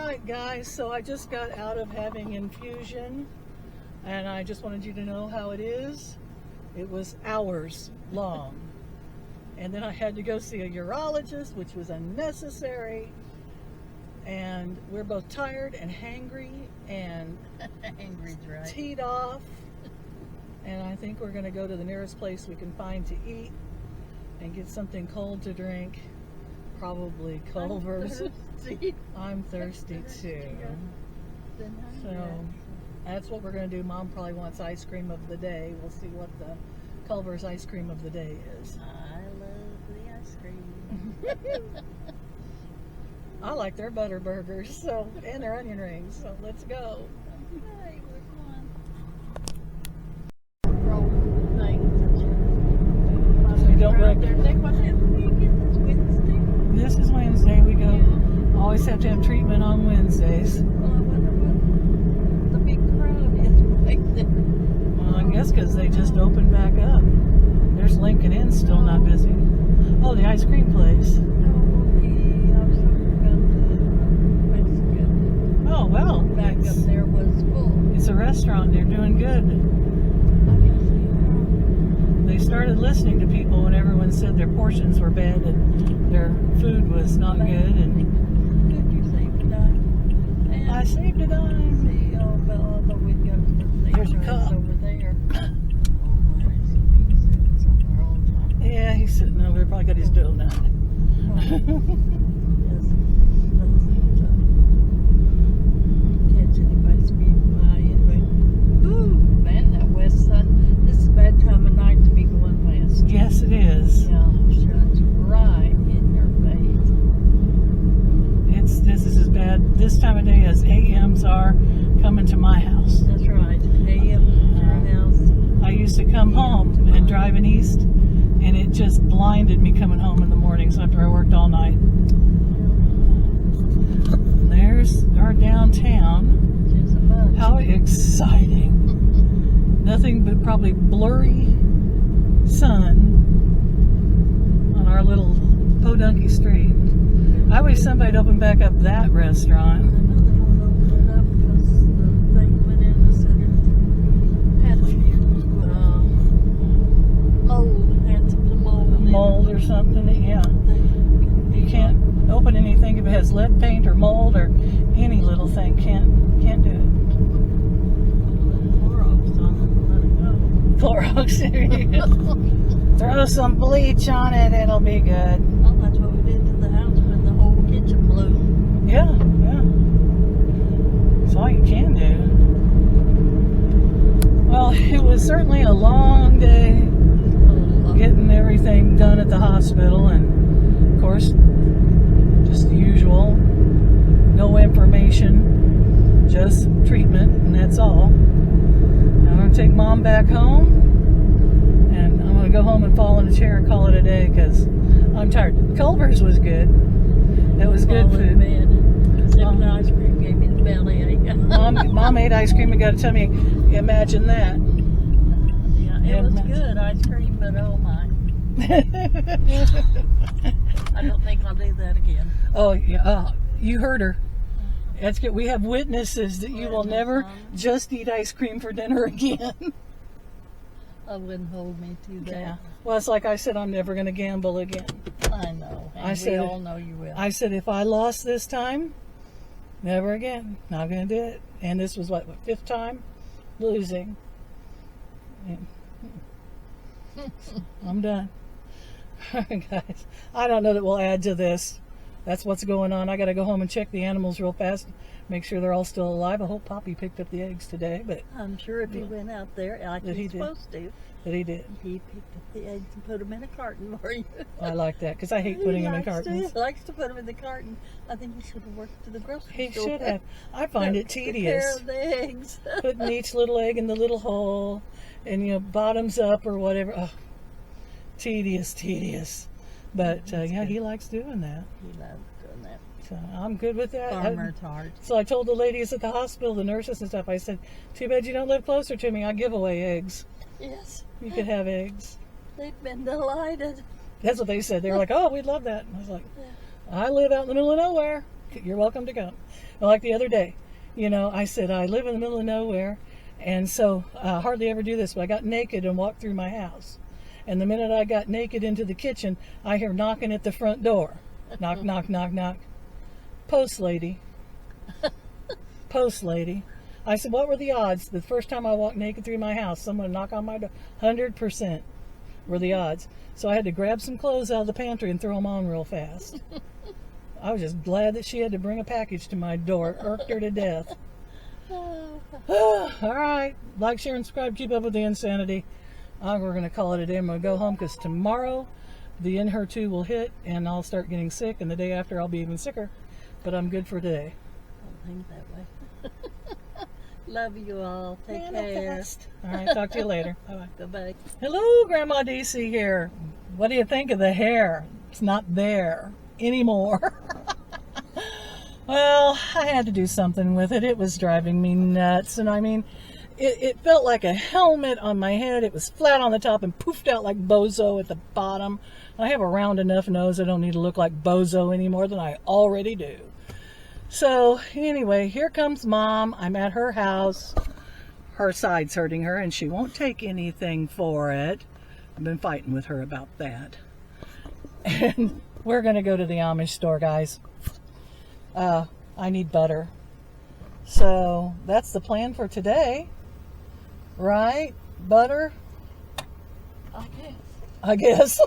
Alright guys, so I just got out of having infusion and I just wanted you to know how it is. It was hours long. And then I had to go see a urologist, which was unnecessary. And we're both tired and hangry and teed off. And I think we're going to go to the nearest place we can find to eat and get something cold to drink. Probably Culver's. I'm thirsty too. So that's what we're going to do. Mom probably wants ice cream of the day. We'll see what the Culver's ice cream of the day is. I love the ice cream. I like their butter burgers, so and their onion rings. So let's go. Okay, we're going. So we don't look. This This is Wednesday. We go. Always have to have treatment on Wednesdays. Well, I wonder what the big crowd is right there. Well, I guess because they just opened back up. There's Lincoln Inn still not busy. Oh, the ice cream place. Oh, well. Back up there was full. It's a restaurant. They're doing good. They started listening to people when everyone said their portions were bad and their food was not good. And Good, you saved a dime. And I saved a dime. see, although we go to the Here's your cup. over there. Somewhere all the time. Yeah, he's sitting over there. Probably got his donut. Catch anybody speeding by anyway. Ooh, man, that west side. This is a bad time of night to be going west. Yes, it is. Yeah, shines right in your face. This is as bad this time of day as AMs are coming to my house. That's right. AM to your house. I used to come home and driving east, and it just blinded me coming home in the mornings after I worked all night. There's our downtown. Just a bunch. How exciting. Nothing but probably blurry sun on our little podunky street. I wish somebody'd open back up that restaurant. I know they won't open it up because the thing went in and said it had a few mold, had some mold in it. Mold or something, yeah. You can't open anything if it has lead paint or mold or any little thing. Can't do it. Clorox on it, let it go. Clorox, there you go. Throw some bleach on it, it'll be good. Oh, that's what we did to the house when the whole kitchen blew. Yeah. That's all you can do. Well, it was certainly a long day getting everything done at the hospital, and of course, just the usual. No information, just treatment, and that's all. Now I'm going to take Mom back home, and I'm going to go home and fall in a chair and call it a day because I'm tired. Culver's was good. That was good food. Sipping ice cream gave me the belly ache. Mom ate ice cream and got to tell me, imagine that. Yeah, it was good ice cream, but oh my. I don't think I'll do that again. Oh, yeah. You heard her. That's good. We have witnesses that you will never just eat ice cream for dinner again. I wouldn't hold me to that. Yeah. Well, it's like I said, I'm never going to gamble again. I know. And we all know you will. I said, if I lost this time, never again. Not going to do it. And this was what, fifth time losing. And I'm done. Guys, I don't know that we'll add to this. That's what's going on. I got to go home and check the animals real fast, make sure they're all still alive. I hope Poppy picked up the eggs today, but I'm sure if he went out there like he's supposed to, that he did. He picked up the eggs and put them in a carton for you. I like that because I hate putting them in cartons. He likes to put them in the carton. I think he should have worked to the grocery store. He should have. I find it tedious. Of the eggs. Putting each little egg in the little hole, and bottoms up or whatever. Oh, tedious. But yeah, he likes doing that. He loves doing that. So I'm good with that. Farmer's heart. So I told the ladies at the hospital, the nurses and stuff, I said, too bad you don't live closer to me. I give away eggs. Yes. You could have eggs. They've been delighted. That's what they said. They were like, oh, we'd love that. And I was like, I live out in the middle of nowhere. You're welcome to come. Like the other day, I said I live in the middle of nowhere, and so I hardly ever do this, but I got naked and walked through my house. And the minute I got naked into the kitchen, I hear knocking at the front door. Knock, knock, knock, knock. Post lady. Post lady. I said, what were the odds? The first time I walked naked through my house, someone would knock on my door. 100% were the odds. So I had to grab some clothes out of the pantry and throw them on real fast. I was just glad that she had to bring a package to my door. It irked her to death. All right. Like, share, and subscribe. Keep up with the insanity. We're going to call it a day. I'm going to go home because tomorrow the In Her 2 will hit and I'll start getting sick, and the day after I'll be even sicker. But I'm good for today. Don't think that way. Love you all. Take care. All right. Talk to you later. Bye-bye. Bye-bye. Hello, Grandma DC here. What do you think of the hair? It's not there anymore. Well, I had to do something with it. It was driving me nuts. And I mean, it felt like a helmet on my head. It was flat on the top and poofed out like Bozo at the bottom. I have a round enough nose. I don't need to look like Bozo any more than I already do. So anyway, here comes Mom. I'm at her house. Her side's hurting her and she won't take anything for it. I've been fighting with her about that. And we're going to go to the Amish store, guys. I need butter. So that's the plan for today. Right? Butter? I guess.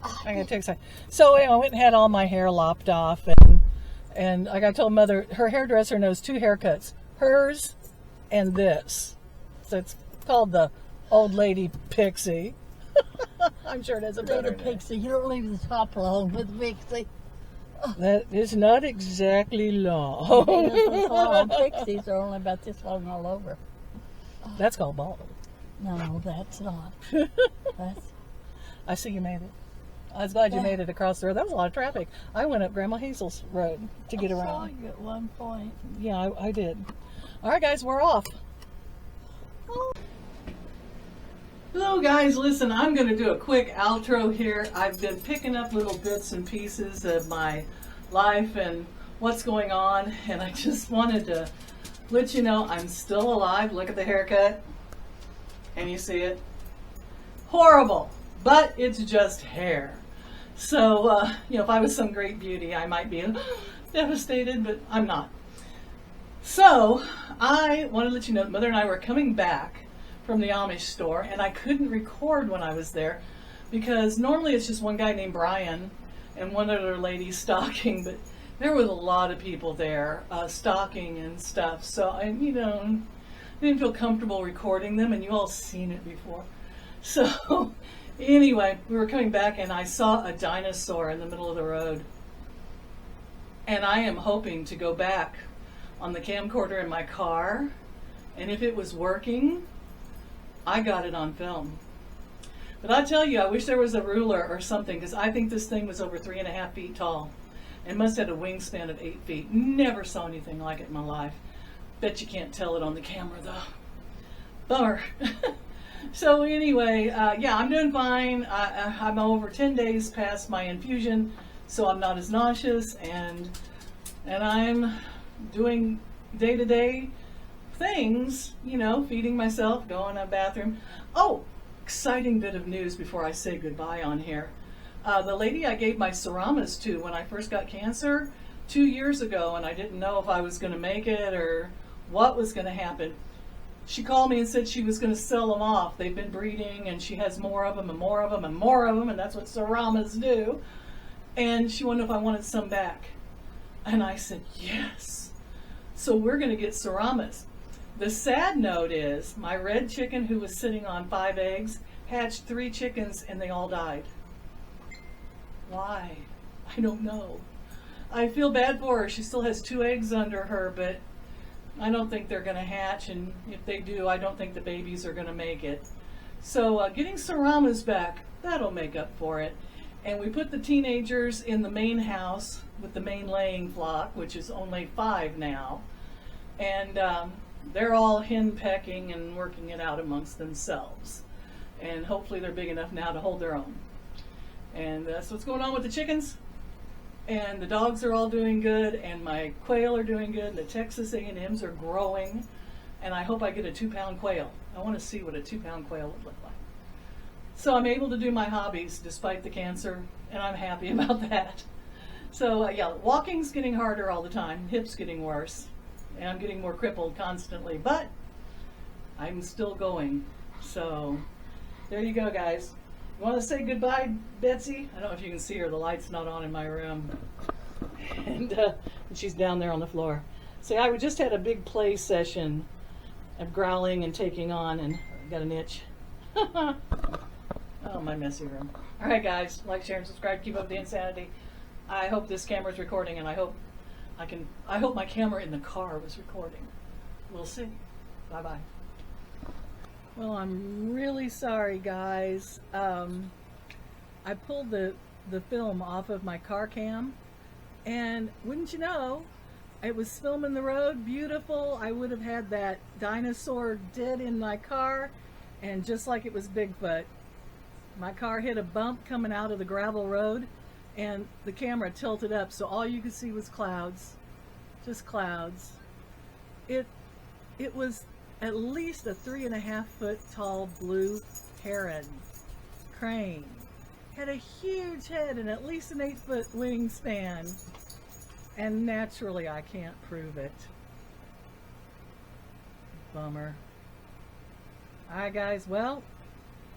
I'm going to take some. So I went and had all my hair lopped off. And like I told Mother, her hairdresser knows 2 haircuts. Hers and this. So it's called the Old Lady Pixie. I'm sure it has a better name. Pixie. You don't leave the top long with Pixie. That is not exactly long. Pixies are only about this long all over. That's called bald. No, that's not. I see you made it. I was glad you made it across the road. That was a lot of traffic. I went up Grandma Hazel's road to get around. I saw you at one point. Yeah, I did. All right, guys, we're off. Hello, guys. Listen, I'm going to do a quick outro here. I've been picking up little bits and pieces of my life and what's going on, and I just wanted to let you know I'm still alive. Look at the haircut. Can you see it? Horrible, but it's just hair. So, if I was some great beauty, I might be devastated, but I'm not. So, I want to let you know that Mother and I were coming back from the Amish store, and I couldn't record when I was there because normally it's just one guy named Brian and one other lady stalking, but there was a lot of people there stalking and stuff. So I didn't feel comfortable recording them, and you all seen it before. So anyway, we were coming back and I saw a dinosaur in the middle of the road, and I am hoping to go back on the camcorder in my car, and if it was working, I got it on film. But I tell you, I wish there was a ruler or something, because I think this thing was over 3.5 feet tall and must have had a wingspan of 8 feet. Never saw anything like it in my life. Bet you can't tell it on the camera though. Bummer. So anyway, yeah, I'm doing fine. I'm over 10 days past my infusion, so I'm not as nauseous, and I'm doing day-to-day things, feeding myself, going to the bathroom. Oh, exciting bit of news before I say goodbye on here. The lady I gave my Seramas to when I first got cancer 2 years ago, and I didn't know if I was going to make it or what was going to happen, she called me and said she was going to sell them off. They've been breeding, and she has more of them and more of them and more of them, and that's what Seramas do. And she wanted if I wanted some back. And I said, yes. So we're going to get Seramas. The sad note is my red chicken, who was sitting on 5 eggs, hatched 3 chickens and they all died. Why? I don't know. I feel bad for her. She still has 2 eggs under her, but I don't think they're going to hatch, and if they do, I don't think the babies are going to make it. So getting Seramas back, that'll make up for it. And we put the teenagers in the main house with the main laying flock, which is only 5 now. And they're all hen pecking and working it out amongst themselves. And hopefully they're big enough now to hold their own. And that's what's going on with the chickens. And the dogs are all doing good, and my quail are doing good, and the Texas A&Ms are growing, and I hope I get a 2-pound quail. I want to see what a 2-pound quail would look like. So I'm able to do my hobbies despite the cancer, and I'm happy about that. So yeah, walking's getting harder all the time, hips getting worse, and I'm getting more crippled constantly, but I'm still going. So there you go, guys. You want to say goodbye, Betsy? I don't know if you can see her. The light's not on in my room. And she's down there on the floor. See, I just had a big play session of growling and taking on, and got an itch. Oh, my messy room. All right, guys. Like, share, and subscribe. Keep up the insanity. I hope this camera's recording, and I hope my camera in the car was recording. We'll see. Bye-bye. Well, I'm really sorry, guys. I pulled the film off of my car cam, and wouldn't you know, it was filming the road, beautiful. I would have had that dinosaur dead in my car, and just like it was Bigfoot, my car hit a bump coming out of the gravel road, and the camera tilted up, so all you could see was clouds, just clouds. It was at least a 3.5-foot tall blue heron crane. Had a huge head and at least an 8-foot wingspan. And naturally, I can't prove it. Bummer. Alright, guys, well,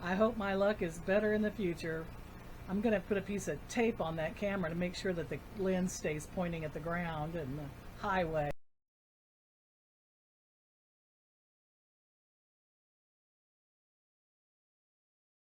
I hope my luck is better in the future. I'm going to put a piece of tape on that camera to make sure that the lens stays pointing at the ground and the highway.